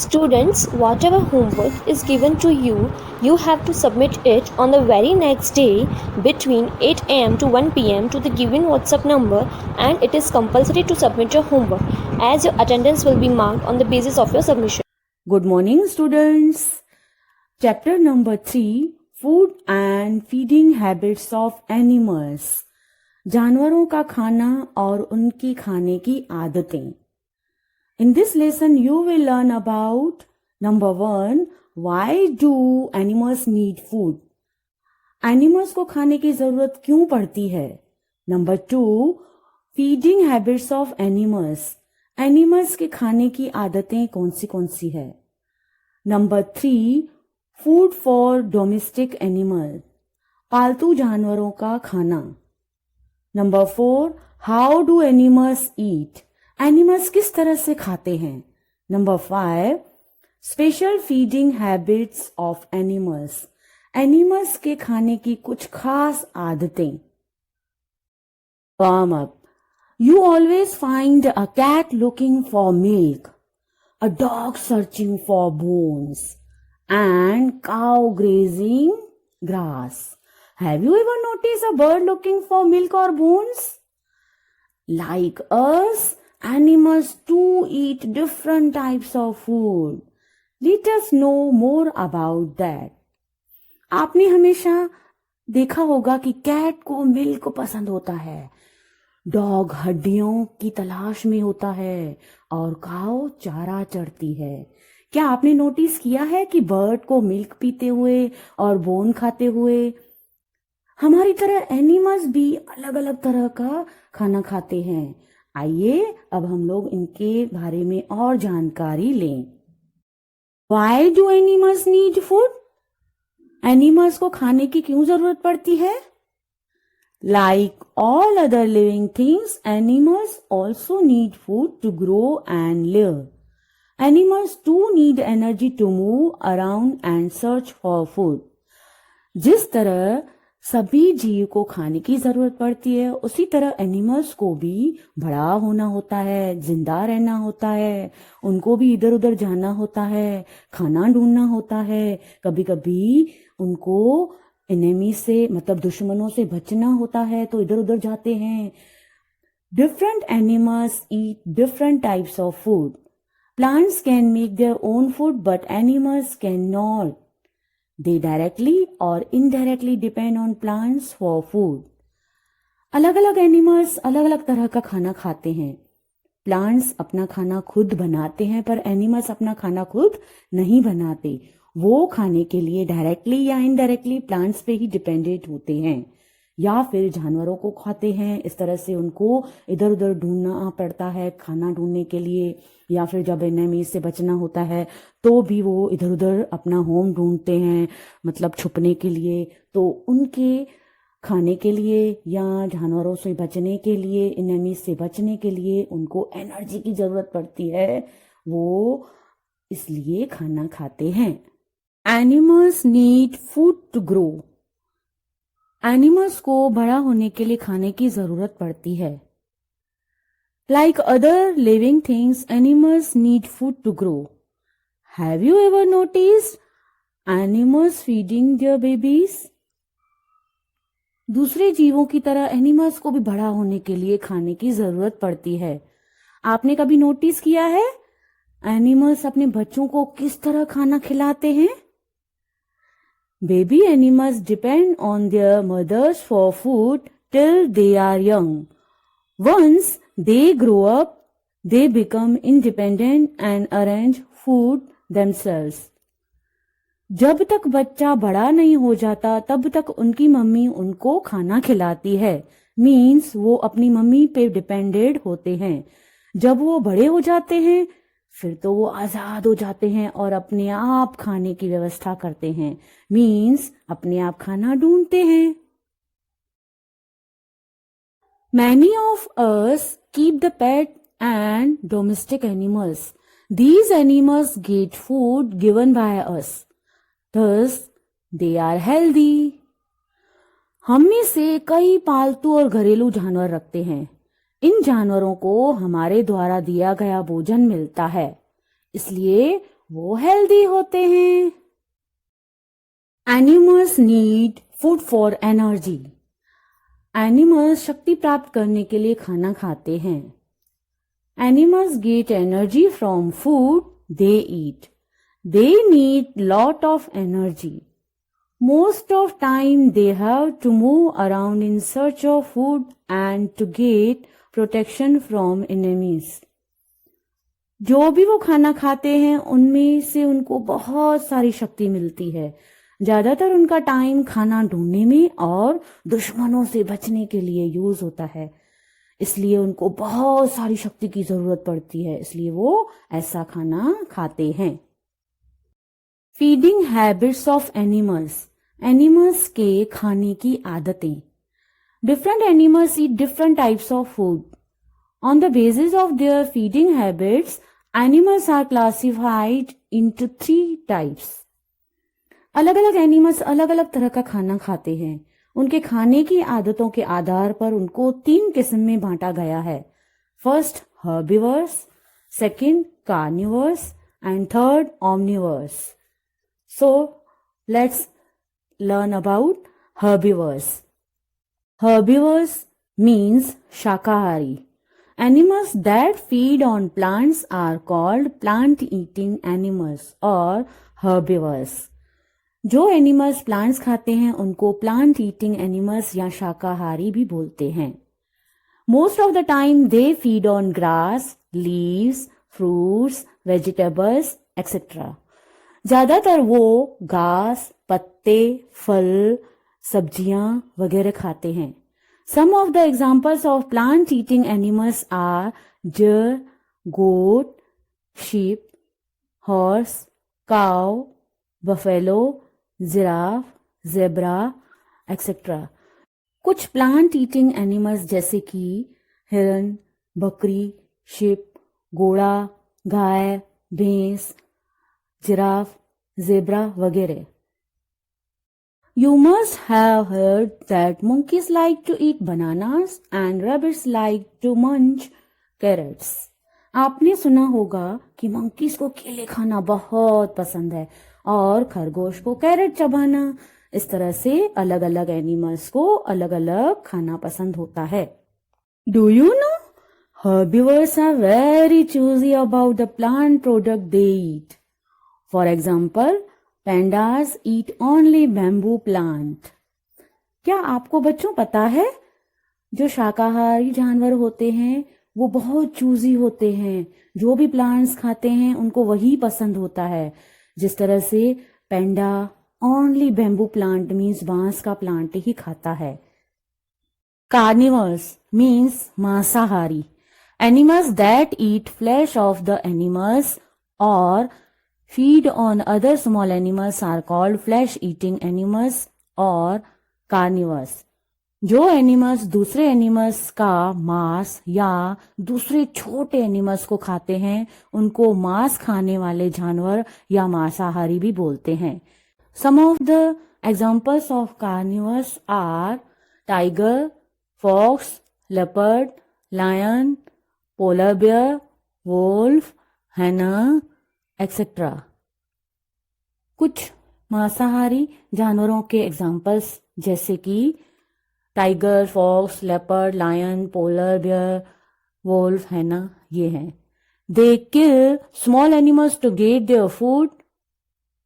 Students, whatever homework is given to you, you have to submit it on the very next day between 8 am to 1 pm to the given WhatsApp number, and it is compulsory to submit your homework as your attendance will be marked on the basis of your submission. Good morning, students. Chapter number 3, Food and Feeding Habits of Animals. जानवरों का खाना और उनकी खाने की आदतें. In this lesson, you will learn about number 1, why do animals need food? Animals को खाने की जरूरत क्यों पड़ती है? Number 2, feeding habits of animals. Animals के खाने की आदतें कौन सी है? Number 3, food for domestic animal. पालतू जानवरों का खाना. Number 4, how do animals eat? Animals किस तरह से खाते हैं? Number 5, special feeding habits of animals. Animals के खाने की कुछ खास आदतें. Warm up. You always find a cat looking for milk, a dog searching for bones, and cow grazing grass. Have you ever notice a bird looking for milk और bones? Like us, animals too eat different types of food. Let us know more about that. आपने हमेशा देखा होगा कि cat को milk पसंद होता है, डॉग हड्डियों की तलाश में होता है और काऊ चारा चढ़ती है. क्या आपने नोटिस किया है कि बर्ड को मिल्क पीते हुए और बोन खाते हुए? हमारी तरह एनिमल्स भी अलग अलग तरह का खाना खाते हैं. आइए अब हम लोग इनके बारे में और जानकारी लें. Why do animals need food? Animals को खाने की क्यों जरूरत पड़ती है? Like all other living things, animals also need food to grow and live. Animals too need energy to move around and search for food. जिस तरह सभी जीव को खाने की जरूरत पड़ती है, उसी तरह एनिमल्स को भी बड़ा होना होता है, जिंदा रहना होता है, उनको भी इधर उधर जाना होता है, खाना ढूंढना होता है. कभी कभी उनको एनिमी से मतलब दुश्मनों से बचना होता है तो इधर उधर जाते हैं. Different animals eat different types of food. Plants can make their own food but animals can not. They directly or indirectly depend on plants for food. अलग अलग एनिमल्स अलग अलग तरह का खाना खाते हैं. प्लांट्स अपना खाना खुद बनाते हैं पर एनिमल्स अपना खाना खुद नहीं बनाते. वो खाने के लिए डायरेक्टली या इनडायरेक्टली प्लांट्स पे ही डिपेंडेंट होते हैं या फिर जानवरों को खाते हैं. इस तरह से उनको इधर उधर ढूंढना पड़ता है खाना ढूंढने के लिए, या फिर जब एनिमी से बचना होता है तो भी वो इधर उधर अपना होम ढूंढते हैं, मतलब छुपने के लिए. तो उनके खाने के लिए या जानवरों से बचने के लिए, एनिमी से बचने के लिए उनको एनर्जी की जरूरत पड़ती है, वो इसलिए खाना खाते हैं. Animals need food to grow. Animals को बड़ा होने के लिए खाने की जरूरत पड़ती है. Like other living things, animals need food to grow. Have you ever noticed animals feeding their babies? दूसरे जीवों की तरह एनिमल्स को भी बड़ा होने के लिए खाने की जरूरत पड़ती है. आपने कभी नोटिस किया है एनिमल्स अपने बच्चों को किस तरह खाना खिलाते हैं? Baby animals depend on their mothers for food till they are young. Once they grow up, they become independent and arrange food themselves. जब तक बच्चा बड़ा नहीं हो जाता तब तक उनकी मम्मी उनको खाना खिलाती है. मीन्स वो अपनी मम्मी पे डिपेंडेड होते हैं. जब वो बड़े हो जाते हैं फिर तो वो आजाद हो जाते हैं और अपने आप खाने की व्यवस्था करते हैं. मीन्स अपने आप खाना ढूंढते हैं. Many of us keep the pet and domestic animals. These animals get food given by us. Thus, they are healthy. हम में से कई पालतू और घरेलू जानवर रखते हैं. इन जानवरों को हमारे द्वारा दिया गया भोजन मिलता है, इसलिए वो हेल्दी होते हैं। Animals need food for energy. Animals शक्ति प्राप्त करने के लिए खाना खाते हैं। Animals get energy from food they eat. They need lot of energy. Most of time they have to move around in search of food and to get protection from enemies. जो भी वो खाना खाते हैं उनमें से उनको बहुत सारी शक्ति मिलती है। ज्यादातर उनका टाइम खाना ढूंढने में और दुश्मनों से बचने के लिए यूज होता है, इसलिए उनको बहुत सारी शक्ति की जरूरत पड़ती है, इसलिए वो ऐसा खाना खाते हैं। Feeding habits of animals. Animals के खाने की आदतें। Different animals eat different types of food. On the basis of their feeding habits, animals are classified into 3 types. अलग अलग एनिमल्स अलग अलग तरह का खाना खाते हैं। उनके खाने की आदतों के आधार पर उनको 3 किस्म में बांटा गया है। First herbivores, second carnivores and third omnivores. So let's learn about herbivores. Herbivores means shakahari. Animals that feed on plants are called plant-eating animals or herbivores. जो एनिमल्स प्लांट्स खाते हैं उनको प्लांट ईटिंग एनिमल्स या शाकाहारी भी बोलते हैं। Most of the time they feed on grass, leaves, fruits, vegetables etcetera. ज्यादातर वो घास, पत्ते, फल, सब्जियां वगैरह खाते हैं। Some of the examples of plant eating animals are deer, goat, sheep, horse, cow, buffalo, giraffe, zebra etcetera. कुछ प्लांट ईटिंग एनिमल्स जैसे कि हिरन, बकरी, शिप, घोड़ा, गाय, भैंस, जिराफ, जेब्रा वगैरह। You must have heard that monkeys like to eat bananas and rabbits like to munch carrots. आपने सुना होगा कि मंकीज को केले खाना बहुत पसंद है और खरगोश को कैरेट चबाना। इस तरह से अलग अलग एनिमल्स को अलग अलग खाना पसंद होता है। Do you know? Herbivores are very choosy about the plant product they eat. For example, pandas eat only bamboo plant. क्या आपको बच्चों पता है जो शाकाहारी जानवर होते हैं वो बहुत चूजी होते हैं। जो भी प्लांट्स खाते हैं उनको वही पसंद होता है। जिस तरह से पेंडा ओनली बैम्बू प्लांट मीन्स बांस का प्लांट ही खाता है। कार्निवर्स मीन्स मांसाहारी। Animals that eat flash of the animals और feed on other small animals are called flesh eating animals और carnivores. जो एनिमल्स दूसरे एनिमल्स का मांस या दूसरे छोटे एनिमल्स को खाते हैं उनको मांस खाने वाले जानवर या मांसाहारी भी बोलते हैं। Some of the examples of carnivores are tiger, fox, leopard, lion, polar bear, wolf, hyena, etcetera. कुछ मांसाहारी जानवरों के एग्जाम्पल्स जैसे कि tiger, fox, leopard, lion, polar bear, wolf, hyena ये हैं। They kill small animals to get their food.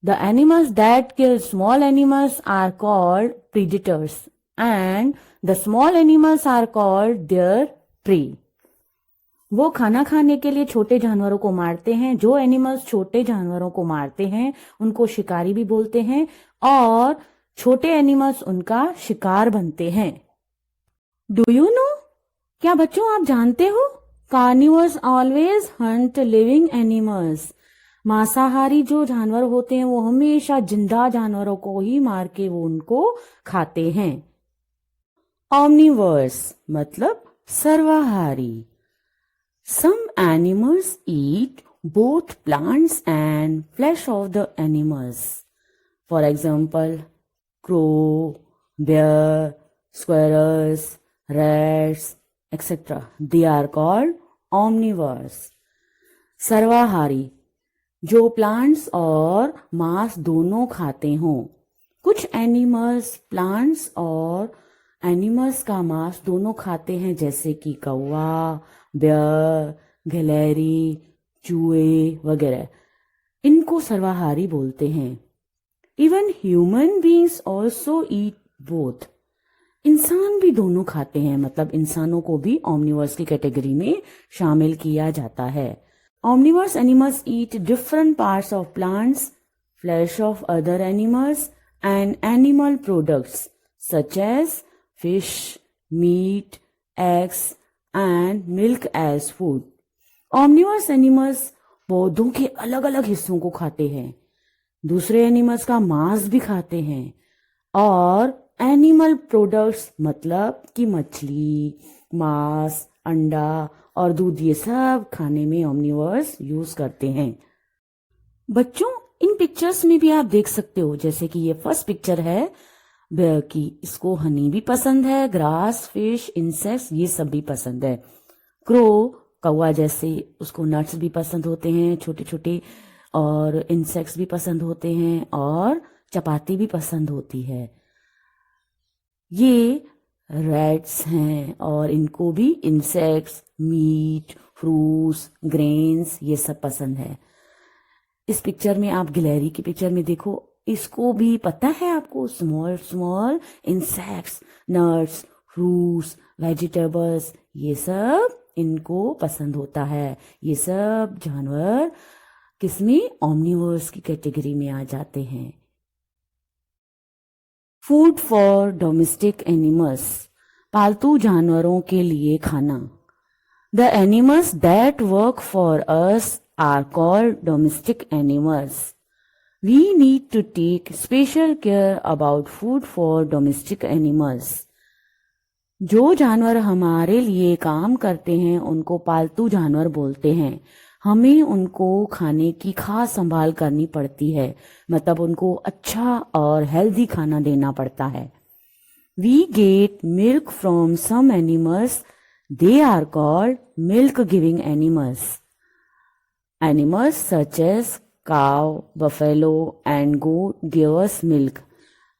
The animals that kill small animals are called predators and the small animals are called their prey. वो खाना खाने के लिए छोटे जानवरों को मारते हैं। जो एनिमल्स छोटे जानवरों को मारते हैं उनको शिकारी भी बोलते हैं और छोटे एनिमल्स उनका शिकार बनते हैं। Do you know? क्या बच्चों आप जानते हो? Carnivores always Hunt living animals. मांसाहारी जो जानवर होते हैं वो हमेशा जिंदा जानवरों को ही मार के वो उनको खाते हैं। ऑमनिवर्स मतलब सर्वाहारी। Some animals eat both plants and flesh of the animals. For example, crow, bear, squirrels, rats, etc. They are called omnivores. सर्वाहारी जो प्लांट्स और मांस दोनों खाते हों। कुछ एनिमल्स प्लांट्स और एनिमल्स का मांस दोनों खाते हैं, जैसे कि कौवा, बेयर, गिलहरी, चूहे वगैरह। इनको सर्वाहारी बोलते हैं। Even human beings also eat both. इंसान भी दोनों खाते हैं, मतलब इंसानों को भी ऑमनिवर्स की कैटेगरी में शामिल किया जाता है। Omnivorous animals eat different parts of plants, flesh of other animals, and animal products such as fish, meat, eggs, and milk as food. Omnivorous animals पौधों के अलग अलग हिस्सों को खाते हैं, दूसरे एनिमल्स का मांस भी खाते हैं, और एनिमल प्रोडक्ट्स मतलब कि मछली, मांस, अंडा और दूध, ये सब खाने में ओमनिवर्स यूज करते हैं। बच्चों, इन पिक्चर्स में भी आप देख सकते हो, जैसे कि ये फर्स्ट पिक्चर है बेयर की, इसको हनी भी पसंद है, ग्रास, फिश, इंसेक्ट्स ये सब भी पसंद है। क्रो कौवा जैसे, उसको नट्स भी पसंद होते हैं छोटे छोटे, और इंसेक्ट्स भी पसंद होते हैं, और चपाती भी पसंद होती है। ये रैट्स हैं और इनको भी इंसेक्ट्स, मीट, फ्रूट्स, ग्रेन्स ये सब पसंद है। इस पिक्चर में आप गिलहरी की पिक्चर में देखो, इसको भी पता है आपको, small small insects, nuts, fruits, vegetables ये सब इनको पसंद होता है। ये सब जानवर किसमें, ओमनिवर्स की कैटेगरी में आ जाते हैं। फूड फॉर डोमेस्टिक एनिमल्स, पालतू जानवरों के लिए खाना। The animals that work for us are called domestic animals. We need to take special care about food for domestic animals. जो जानवर हमारे लिए काम करते हैं उनको पालतू जानवर बोलते हैं। हमें उनको खाने की खास संभाल करनी पड़ती है, मतलब उनको अच्छा और हेल्दी खाना देना पड़ता है। We get milk from some animals. They are called milk-giving animals. Animals such as cow, buffalo, and goat give us milk.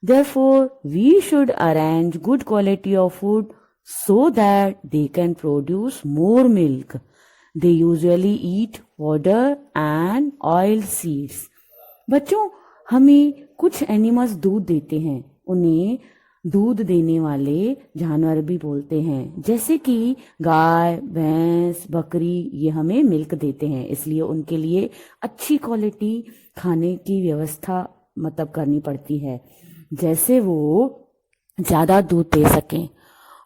Therefore, we should arrange good quality of food so that they can produce more milk. They usually eat fodder and oil seeds. बच्चों, हमें कुछ animals दूध देते हैं, उन्हें दूध देने वाले जानवर भी बोलते हैं, जैसे कि गाय, भैंस, बकरी, ये हमें मिल्क देते हैं, इसलिए उनके लिए अच्छी क्वालिटी खाने की व्यवस्था मतलब करनी पड़ती है, जैसे वो ज्यादा दूध दे सकें।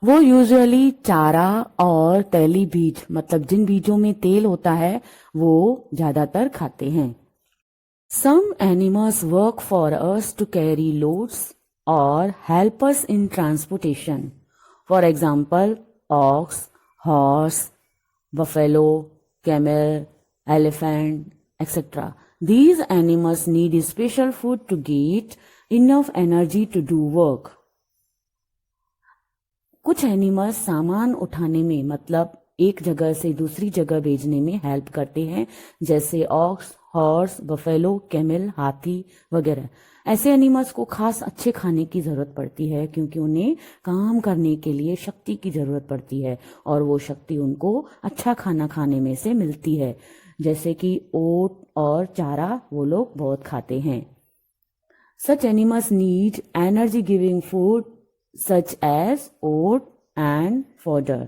वो यूजुअली चारा और तैली बीज, मतलब जिन बीजों में तेल होता है, वो ज्यादातर खाते हैं। Some animals work for us to carry loads or help us in transportation. For example, ox, horse, buffalo, camel, elephant, etc. These animals need special food to get enough energy to do work. कुछ animals सामान उठाने में, मतलब एक जगह से दूसरी जगह भेजने में हेल्प करते हैं, जैसे ऑक्स, हॉर्स, बफेलो, कैमल, हाथी वगैरह। ऐसे एनिमल्स को खास अच्छे खाने की जरूरत पड़ती है, क्योंकि उन्हें काम करने के लिए शक्ति की जरूरत पड़ती है, और वो शक्ति उनको अच्छा खाना खाने में से मिलती है, जैसे कि ओट और चारा वो लोग बहुत खाते हैं। Such animals need energy giving food such as oat and fodder.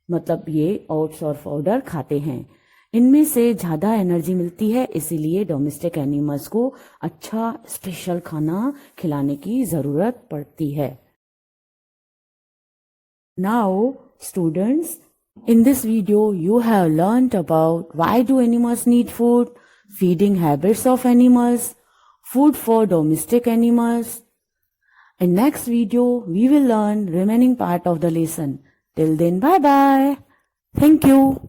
मतलब ये ओट्स और फॉडर खाते हैं, इनमें से ज्यादा एनर्जी मिलती है, इसीलिए डोमेस्टिक एनिमल्स को अच्छा स्पेशल खाना खिलाने की जरूरत पड़ती है। Now, students, in this video you have learnt about why do animals need food, feeding habits of animals, food for domestic animals. In next video, we will learn remaining part of the lesson. Till then, bye bye. Thank you.